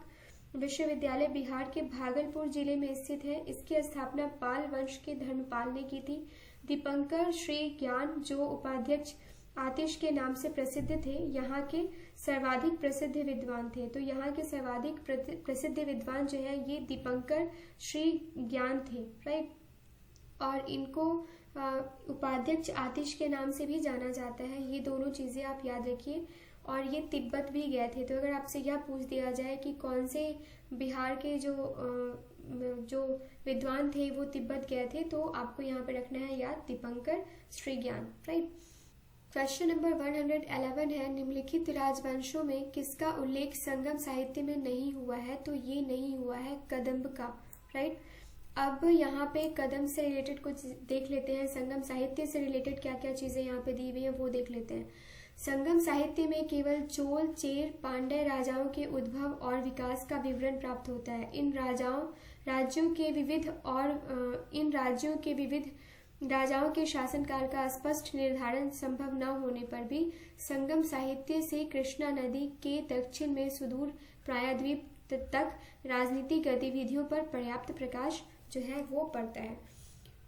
विश्वविद्यालय बिहार के भागलपुर जिले में स्थित है। इसकी स्थापना पाल वंश के धर्मपाल ने की थी। दीपंकर श्री ज्ञान जो उपाध्यक्ष आतिश के नाम से प्रसिद्ध थे, यहाँ के सर्वाधिक प्रसिद्ध विद्वान थे। तो यहाँ के सर्वाधिक प्रसिद्ध विद्वान जो है ये दीपंकर श्री ज्ञान थे, राइट। और इनको उपाध्यक्ष आतिश के नाम से भी जाना जाता है। ये दोनों चीजें आप याद रखिए। और ये तिब्बत भी गए थे। तो अगर आपसे यह पूछ दिया जाए कि कौन से बिहार के जो विद्वान थे वो तिब्बत गए थे, तो आपको यहाँ पे रखना है याद दीपंकर श्री ज्ञान, राइट। क्वेश्चन नंबर 111 है, निम्नलिखित राजवंशों में किसका उल्लेख संगम साहित्य में नहीं हुआ है, तो ये नहीं हुआ है कदम्ब का, राइट। अब यहाँ पे कदम से रिलेटेड कुछ देख लेते हैं, संगम साहित्य से रिलेटेड क्या क्या चीजें यहाँ पे दी हुई है वो देख लेते हैं। संगम साहित्य में केवल चोल, चेर, पांड्य राजाओं के उद्भव और विकास का विवरण प्राप्त होता है। इन राज्यों के विविध राजाओं के शासनकाल का स्पष्ट निर्धारण संभव न होने पर भी संगम साहित्य से कृष्णा नदी के दक्षिण में सुदूर प्रायद्वीप तक राजनीतिक गतिविधियों पर पर्याप्त प्रकाश जो है वो पड़ता है।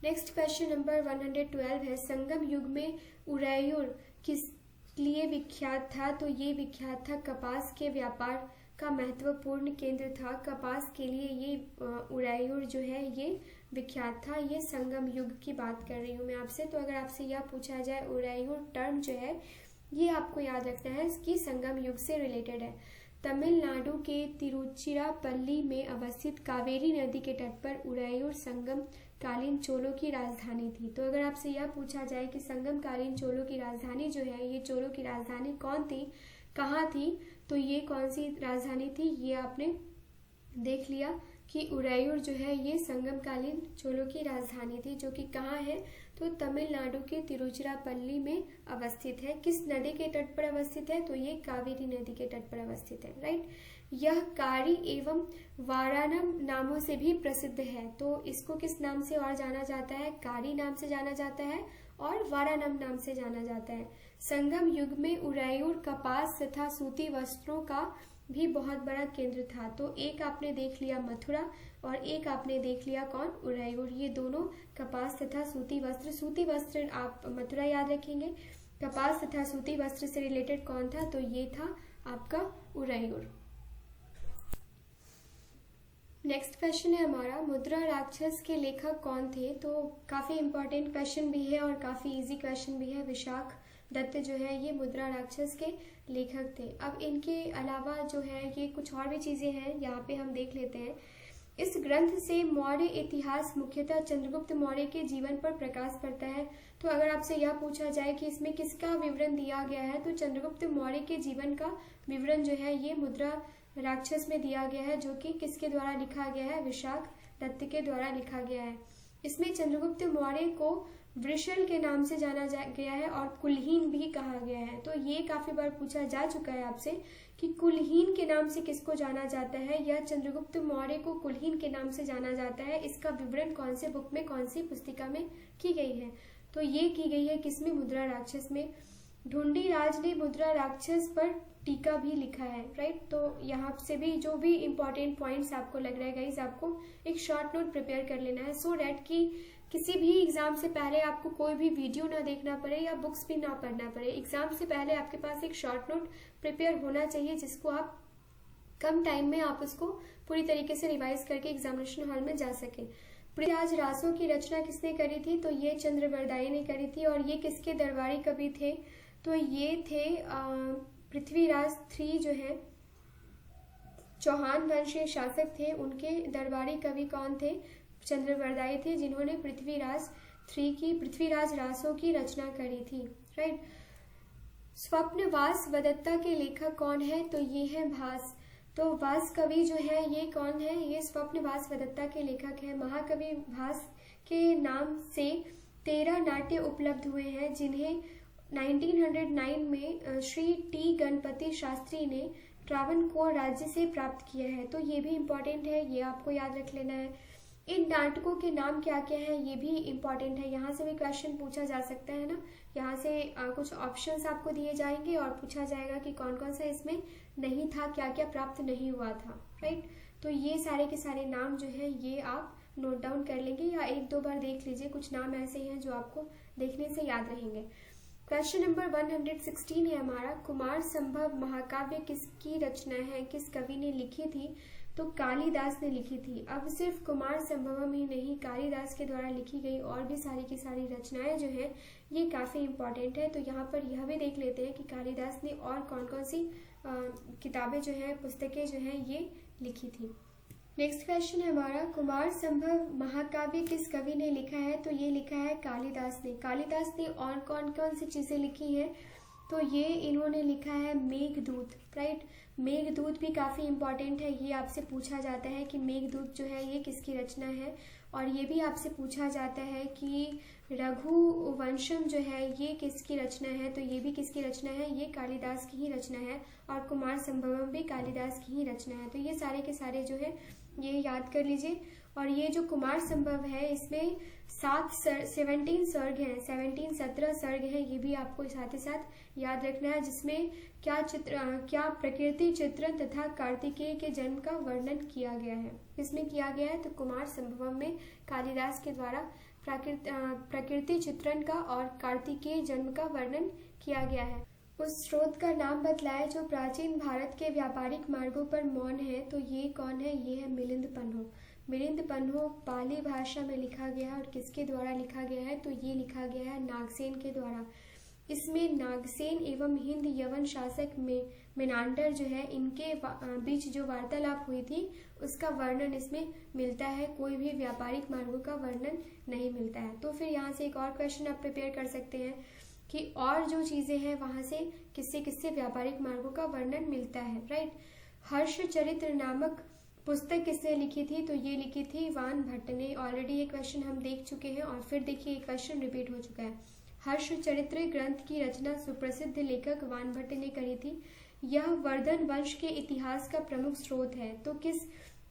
नेक्स्ट क्वेश्चन नंबर 112 है, संगम युग में उरैयूर किस लिए विख्यात था? तो ये विख्यात था, कपास के व्यापार का महत्वपूर्ण केंद्र था। कपास के लिए ये उरैयूर जो है ये विख्यात था। ये संगम युग की बात कर रही हूँ मैं आपसे। तो अगर आपसे यह पूछा जाए उरैयूर टर्म जो है ये आपको याद रखना है कि संगम युग से रिलेटेड है। तमिलनाडु के तिरुचिरापल्ली में अवस्थित कावेरी नदी के तट पर उरैयूर संगम कालीन चोलों की राजधानी थी। तो अगर आपसे यह पूछा जाए कि संगम कालीन चोलों की राजधानी जो है ये चोलों की राजधानी कौन थी, कहाँ थी, तो ये कौन सी राजधानी थी, ये आपने देख लिया कि उरैयूर जो है ये संगमकालीन चोलों की राजधानी थी, जो कि कहाँ है, तो तमिलनाडु के तिरुचिरापल्ली में अवस्थित है। किस नदी के तट पर अवस्थित है, तो ये कावेरी नदी के तट पर अवस्थित है, राइट। यह कारी एवं वारानम नामों से भी प्रसिद्ध है। तो इसको किस नाम से और जाना जाता है, कारी नाम से जाना जाता है और वारानम नाम से जाना जाता है। संगम युग में उरैयूर कपास तथा सूती वस्त्रों का भी बहुत बड़ा केंद्र था। तो एक आपने देख लिया मथुरा और एक आपने देख लिया कौन, उरैयूर। ये दोनों कपास तथा सूती वस्त्र आप मथुरा याद रखेंगे। कपास तथा सूती वस्त्र से रिलेटेड कौन था, तो ये था आपका उरैयूर। नेक्स्ट क्वेश्चन है हमारा, मुद्रा राक्षस के लेखक कौन थे? तो काफी इंपॉर्टेंट क्वेश्चन भी है और काफी इजी क्वेश्चन भी है। विशाख दत्त जो है ये मुद्रा राक्षस के लेखक थे। अब इनके अलावा जो है ये कुछ और भी चीजें हैं, यहाँ पे हम देख लेते हैं। इस ग्रंथ से मौर्य इतिहास मुख्यतः चंद्रगुप्त मौर्य के जीवन पर प्रकाश पड़ता है। तो अगर आपसे यह पूछा जाए कि इसमें किसका विवरण दिया गया है, तो चंद्रगुप्त मौर्य के जीवन का विवरण जो है ये मुद्रा राक्षस में दिया गया है, जो कि किसके द्वारा लिखा गया है, विशाख दत्त के द्वारा लिखा गया है। इसमें चंद्रगुप्त मौर्य को वृषल के नाम से जाना गया है और कुलहीन भी कहा गया है। तो ये काफी बार पूछा जा चुका है आपसे कि कुलहीन के नाम से किसको जाना जाता है, या चंद्रगुप्त मौर्य को कुलहीन के नाम से जाना जाता है। इसका विवरण कौन से बुक में, कौन सी पुस्तिका में की गई है, तो ये की गई है किसमें, मुद्रा राक्षस में। ढूंढीराज ने मुद्रा राक्षस पर टीका भी लिखा है, राइट। तो यहाँ से भी जो भी इंपॉर्टेंट पॉइंट्स आपको लग रहा है गाइज, आपको एक शॉर्ट नोट प्रिपेयर कर लेना है, सो डैट कि किसी भी एग्जाम से पहले आपको कोई भी वीडियो ना देखना पड़े या बुक्स भी ना पढ़ना पड़े। एग्जाम से पहले आपके पास एक शॉर्ट नोट प्रिपेयर होना चाहिए, जिसको आप कम टाइम में आप उसको पूरी तरीके से रिवाइज करके एग्जामिनेशन हॉल में जा सके। पृथ्वीराज रासों की रचना किसने करी थी, तो ये चंद्रवरदाई ने करी थी। और ये किसके दरबारी कवि थे, तो ये थे पृथ्वीराज 3 जो है चौहान वंश के शासक थे, उनके दरबारी कवि कौन थे, चंद्रवरदाई थे, जिन्होंने पृथ्वीराज रासों की रचना करी थी, राइट। स्वप्नवास वदत्ता के लेखक कौन है, तो ये है भास। तो भास कवि जो है ये कौन है, ये स्वप्नवास वदत्ता के लेखक है। महाकवि भास के नाम से 13 नाट्य उपलब्ध हुए हैं, जिन्हें 1909 में श्री टी गणपति शास्त्री ने ट्रावनकोर राज्य से प्राप्त किया है। तो ये भी इम्पोर्टेंट है, ये आपको याद रख लेना है। इन नाटकों के नाम क्या क्या है, ये भी इम्पोर्टेंट है, यहाँ से भी क्वेश्चन पूछा जा सकता है ना। यहाँ से कुछ ऑप्शंस आपको दिए जाएंगे और पूछा जाएगा कि कौन कौन सा इसमें नहीं था, क्या क्या प्राप्त नहीं हुआ था, राइट। तो ये सारे के सारे नाम जो है ये आप नोट डाउन कर लेंगे या 1-2 बार देख लीजिए। कुछ नाम ऐसे हैं जो आपको देखने से याद रहेंगे। क्वेश्चन नंबर 116 है हमारा, कुमार संभव महाकाव्य किसकी रचना है, किस कवि ने लिखी थी, तो कालिदास ने लिखी थी। अब सिर्फ कुमार संभवम ही नहीं, कालिदास के द्वारा लिखी गई और भी सारी की सारी रचनाएं जो हैं ये काफी इंपॉर्टेंट है। तो यहाँ पर यह भी देख लेते हैं कि कालिदास ने और कौन कौन सी किताबें जो है, पुस्तकें जो है ये लिखी थी। नेक्स्ट क्वेश्चन है हमारा, कुमार संभव महाकाव्य किस कवि ने लिखा है, तो ये लिखा है कालिदास ने। कालिदास ने और कौन कौन सी चीजें लिखी हैं, तो ये इन्होंने लिखा है मेघदूत, राइट। मेघदूत भी काफी इंपॉर्टेंट है, ये आपसे पूछा जाता है कि मेघदूत जो है ये किसकी रचना है। और ये भी आपसे पूछा जाता है कि रघुवंशम जो है ये किसकी रचना है, तो ये भी किसकी रचना है, ये कालिदास की ही रचना है। और कुमार संभवम भी कालिदास की ही रचना है। तो ये सारे के सारे जो है ये याद कर लीजिए। और ये जो कुमार संभव है इसमें 17 सर्ग हैं, 17 सर्ग हैं, ये भी आपको साथ ही साथ याद रखना है, जिसमें क्या प्रकृति चित्रण तथा कार्तिकेय के जन्म का वर्णन किया गया है। इसमें किया गया है तो कुमार संभवम में कालिदास के द्वारा प्रकृति चित्रण का और कार्तिकेय जन्म का वर्णन किया गया है। उस स्रोत का नाम बतलाए जो प्राचीन भारत के व्यापारिक मार्गों पर मौन है, तो ये कौन है? ये है मिलिंद पन्हो। मिलिंद पन्हो पाली भाषा में लिखा गया है और किसके द्वारा लिखा गया है? तो ये लिखा गया है नागसेन के द्वारा। इसमें नागसेन एवं हिंद यवन शासक में मेनांडर जो है, इनके बीच जो वार्तालाप हुई थी उसका वर्णन इसमें मिलता है, कोई भी व्यापारिक मार्गों का वर्णन नहीं मिलता है। तो फिर यहाँ से एक और क्वेश्चन आप प्रिपेयर कर सकते हैं कि और जो चीजें हैं वहां से किससे किससे व्यापारिक मार्गों का वर्णन मिलता है, राइट। हर्ष चरित्र नामक पुस्तक किसने लिखी थी? तो ये लिखी थी वान भट्ट ने। ऑलरेडी ये क्वेश्चन हम देख चुके हैं और फिर देखिए ये क्वेश्चन रिपीट हो चुका है। हर्ष चरित्र ग्रंथ की रचना सुप्रसिद्ध लेखक वान भट्ट ने करी थी। यह वर्धन वंश के इतिहास का प्रमुख स्रोत है। तो किस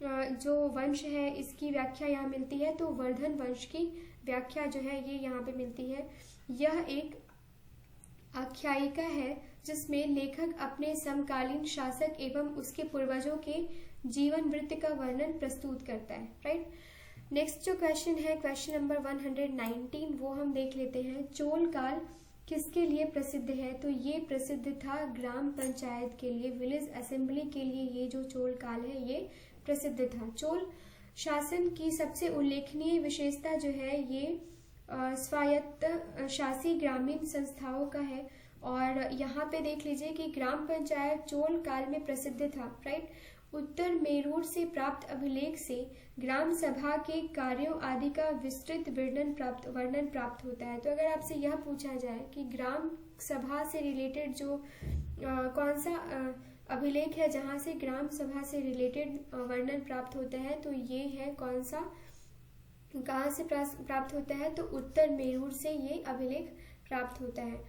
जो वंश है इसकी व्याख्या यहाँ मिलती है? तो वर्धन वंश की व्याख्या जो है ये यहाँ पे मिलती है। यह एक आख्यायिका है जिसमें लेखक अपने समकालीन शासक एवं उसके पूर्वजों के जीवन वृत्त का वर्णन प्रस्तुत करता है, राइट। नेक्स्ट जो क्वेश्चन है, क्वेश्चन नंबर 119, वो हम देख लेते हैं। चोल काल किसके लिए प्रसिद्ध है? तो ये प्रसिद्ध था ग्राम पंचायत के लिए, विलेज असेंबली के लिए ये जो चोल काल है ये प्रसिद्ध था। चोल शासन की सबसे उल्लेखनीय विशेषता जो है ये स्वायत्त शासी ग्रामीण संस्थाओं का है। और यहाँ पे देख लीजिए कि ग्राम पंचायत चोल काल में प्रसिद्ध था, राइट। उत्तर मेरूर से प्राप्त अभिलेख से ग्राम सभा के कार्यों आदि का विस्तृत वर्णन प्राप्त होता है। तो अगर आपसे यह पूछा जाए कि ग्राम सभा से रिलेटेड जो कौन सा अभिलेख है जहाँ से ग्राम सभा से रिलेटेड वर्णन प्राप्त होता है, तो ये है कौन सा, कहाँ से प्राप्त होता है? तो उत्तर मेरूर से ये अभिलेख प्राप्त होता है।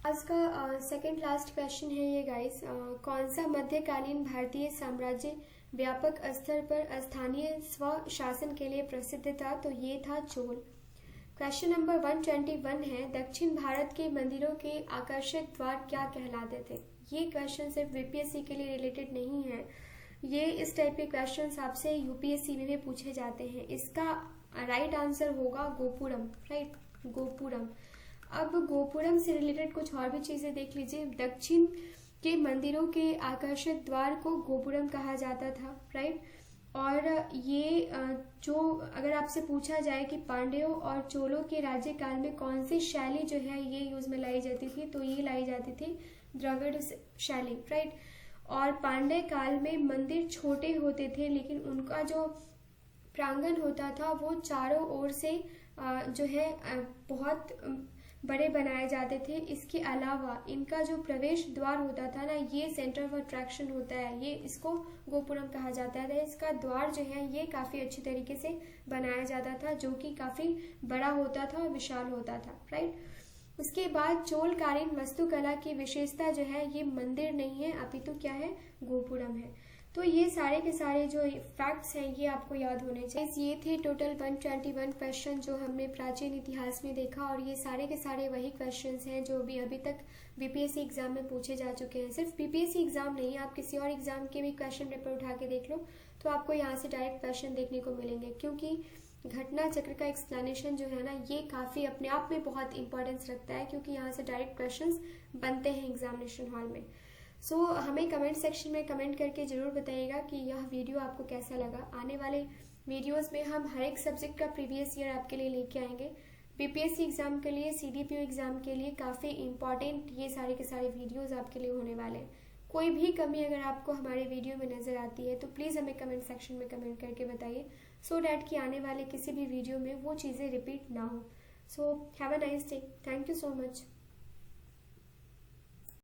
आज का सेकंड लास्ट क्वेश्चन है ये गाइस। कौन सा मध्यकालीन भारतीय साम्राज्य व्यापक स्तर पर स्थानीय स्व शासन के लिए प्रसिद्ध था? तो ये था चोल। क्वेश्चन नंबर 121 है, दक्षिण भारत के मंदिरों के आकर्षक द्वार क्या कहलाते थे? ये क्वेश्चन सिर्फ यूपीएससी के लिए रिलेटेड नहीं है, ये इस टाइप के क्वेश्चन आपसे यूपीएससी में भी पूछे जाते हैं। इसका राइट आंसर होगा गोपुरम, राइट, गोपुरम। अब गोपुरम से रिलेटेड कुछ और भी चीजें देख लीजिए। दक्षिण के मंदिरों के आकर्षक द्वार को गोपुरम कहा जाता था, राइट। और ये जो अगर आपसे पूछा जाए कि पांड्यों और चोलों के राज्यकाल में कौन सी शैली जो है ये यूज में लाई जाती थी, तो ये लाई जाती थी द्रविड़ शैली, राइट। और पांड्य काल में मंदिर छोटे होते थे लेकिन उनका जो प्रांगण होता था वो चारों ओर से जो है बहुत बड़े बनाए जाते थे। इसके अलावा इनका जो प्रवेश द्वार होता था ना, ये सेंटर ऑफ अट्रैक्शन होता है, ये इसको गोपुरम कहा जाता है। इसका द्वार जो है ये काफी अच्छी तरीके से बनाया जाता था, जो कि काफी बड़ा होता था और विशाल होता था, राइट। उसके बाद चोलकालीन वास्तुकला की विशेषता जो है ये मंदिर नहीं है अपितु क्या है, गोपुरम है। तो ये सारे के सारे जो फैक्ट्स हैं ये आपको याद होने चाहिए। ये थे टोटल 121 क्वेश्चन जो हमने प्राचीन इतिहास में देखा, और ये सारे के सारे वही क्वेश्चंस हैं जो भी अभी तक बीपीएससी एग्जाम में पूछे जा चुके हैं। सिर्फ बीपीएससी एग्जाम नहीं, आप किसी और एग्जाम के भी क्वेश्चन पेपर उठा के देख लो तो आपको यहाँ से डायरेक्ट क्वेश्चन देखने को मिलेंगे, क्योंकि घटना चक्र का एक्सप्लेनेशन जो है ना ये काफी अपने आप में बहुत इंपॉर्टेंस रखता है, क्योंकि यहाँ से डायरेक्ट क्वेश्चन बनते हैं एग्जामिनेशन हॉल में। सो हमें कमेंट सेक्शन में कमेंट करके जरूर बताइएगा कि यह वीडियो आपको कैसा लगा। आने वाले वीडियोस में हम हर एक सब्जेक्ट का प्रीवियस ईयर आपके लिए लेके आएंगे। बीपीएससी एग्जाम के लिए, सीडीपीओ एग्जाम के लिए काफी इंपॉर्टेंट ये सारे के सारे वीडियोस आपके लिए होने वाले हैं। कोई भी कमी अगर आपको हमारे वीडियो में नजर आती है तो प्लीज हमें कमेंट सेक्शन में कमेंट करके बताइए, सो डैट कि आने वाले किसी भी वीडियो में वो चीजें रिपीट ना हो। So have a nice day, thank you so much.